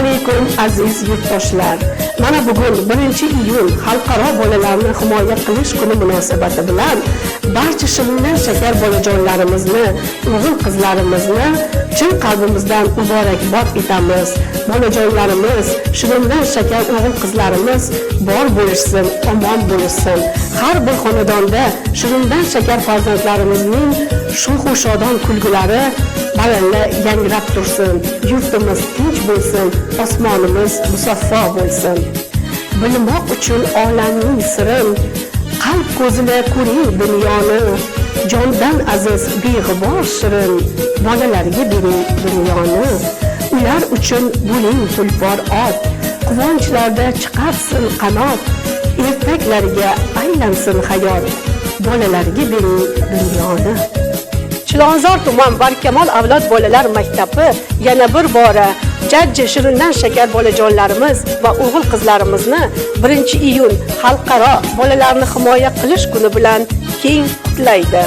alaykum aziz yurtdoshlar. Mana bugun 1-iyun Xalqaro bolalarni himoya qilish kuni munosabati bilan barcha shirinlar shakar bolajonlarimizni, o'g'il qizlarimizni chin qalbimizdan muborakbod etamiz. Bolajonlarimiz, shirinlar shakar o'g'il qizlarimiz bor bo'lishsin, omon bo'lishsin. Har bir xonadonda shirinlar shakar farzandlarimizning sho'x shodon kulgilari baralla yangrab tursin. Yurtimiz tinch bo'lsin, osmonimiz musaffo bo'lsin. Bilmoq uchun olamning sirin, qalb ko'zida ko'ring dunyoni. Jondan aziz beg'ubor shirin, bolalarga bering dunyoni. Ular uchun bo'ling tulpor ot, quvonchlarda chiqarsin qanot. Ertaklariga aylansin hayot, bolalarga bering dunyoni. Chilonzor tuman Barkamol avlod bolalar maktabi yana bir bora jajji shirindan shakar bolajonlarimiz va o'g'il qizlarimizni 1-iyun Xalqaro bolalarni himoya qilish kuni bilan keng qutlaydi.